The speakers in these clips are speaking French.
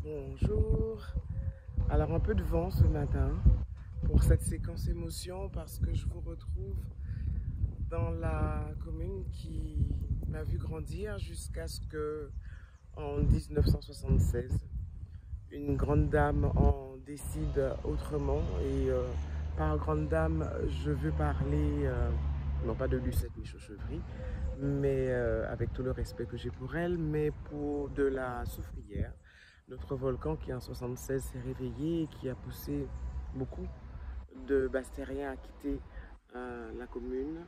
Bonjour. Alors un peu de vent ce matin pour cette séquence émotion parce que je vous retrouve dans la commune qui m'a vu grandir jusqu'à ce que en 1976 une grande dame en décide autrement et par grande dame je veux parler non pas de Lucette Michaud-Chevry mais avec tout le respect que j'ai pour elle, mais pour de la Soufrière, notre volcan qui en 76 s'est réveillé et qui a poussé beaucoup de Bastériens à quitter la commune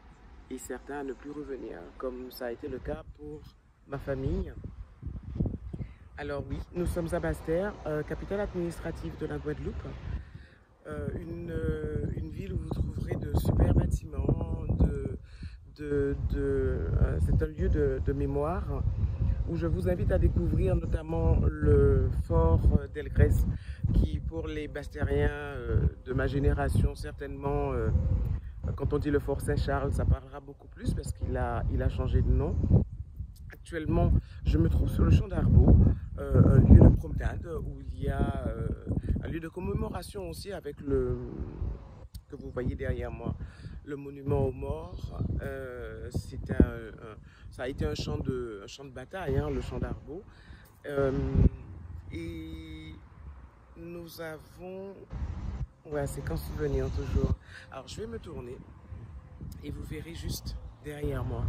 et certains à ne plus revenir, comme ça a été le cas pour ma famille. Alors oui, nous sommes à Basse-Terre, capitale administrative de la Guadeloupe, une ville où vous trouverez de super bâtiments, c'est un lieu de mémoire où je vous invite à découvrir notamment le fort d'Elgrès qui pour les Bastériens de ma génération certainement quand on dit le fort Saint-Charles ça parlera beaucoup plus parce qu'il a changé de nom. Actuellement je me trouve sur le champ d'Arbaud, un lieu de promenade où il y a un lieu de commémoration aussi avec le que vous voyez derrière moi, le monument aux morts. Ça a été un champ de bataille, hein, le champ d'Arbaud. Et nous avons... Ouais, c'est qu'un souvenir toujours. Alors je vais me tourner et vous verrez juste derrière moi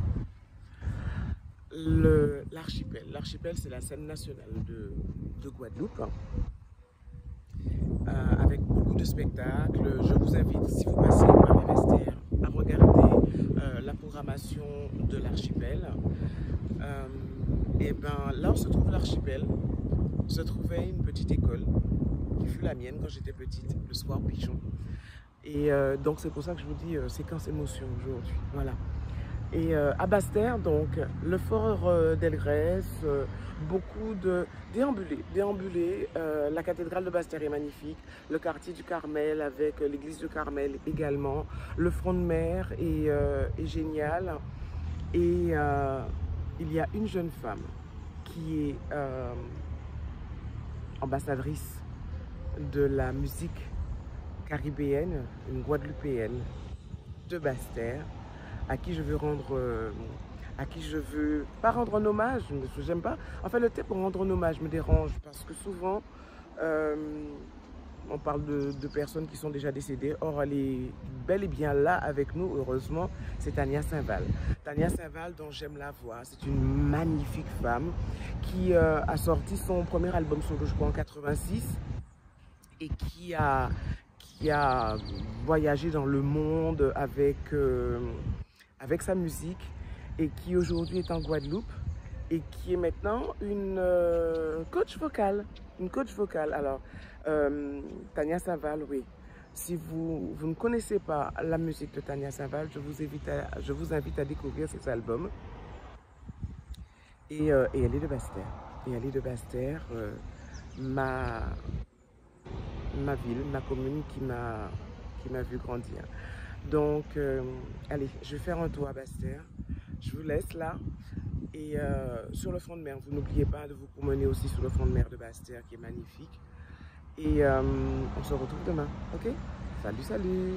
l'archipel. L'archipel, c'est la scène nationale de Guadeloupe. Avec beaucoup de spectacles. Je vous invite, si vous passez par les vestiaires, à regarder la programmation de l'archipel. Et ben là où se trouve l'archipel, se trouvait une petite école qui fut la mienne quand j'étais petite, le Square Pichon. Et donc c'est pour ça que je vous dis séquence émotion aujourd'hui. Voilà. Et à Basse-Terre, donc, le fort d'Elgrès, beaucoup de déambulés. La cathédrale de Basse-Terre est magnifique, le quartier du Carmel avec l'église du Carmel également, le front de mer est génial. Et il y a une jeune femme qui est ambassadrice de la musique caribéenne, une Guadeloupéenne de Basse-Terre, à qui je veux rendre, pas rendre un hommage, parce que j'aime pas. Enfin, le thème pour rendre un hommage me dérange parce que souvent, on parle de personnes qui sont déjà décédées. Or, elle est bel et bien là avec nous, heureusement, c'est Tania Saint-Val. Tania Saint-Val, dont j'aime la voix, c'est une magnifique femme qui a sorti son premier album solo, je crois, en 86 et qui a voyagé dans le monde avec sa musique et qui aujourd'hui est en Guadeloupe et qui est maintenant une coach vocale. Une coach vocale. Alors, Tania Saint-Val, oui. Si vous ne connaissez pas la musique de Tania Saint-Val, je vous invite à découvrir ses albums. Et elle est de Basse-Terre. Et elle est de Basse-Terre, ma ville, ma commune qui m'a vu grandir. Donc, allez, je vais faire un tour à Basse-Terre. Je vous laisse là. Et sur le front de mer, vous n'oubliez pas de vous promener aussi sur le front de mer de Basse-Terre qui est magnifique. Et on se retrouve demain, ok? Salut, salut!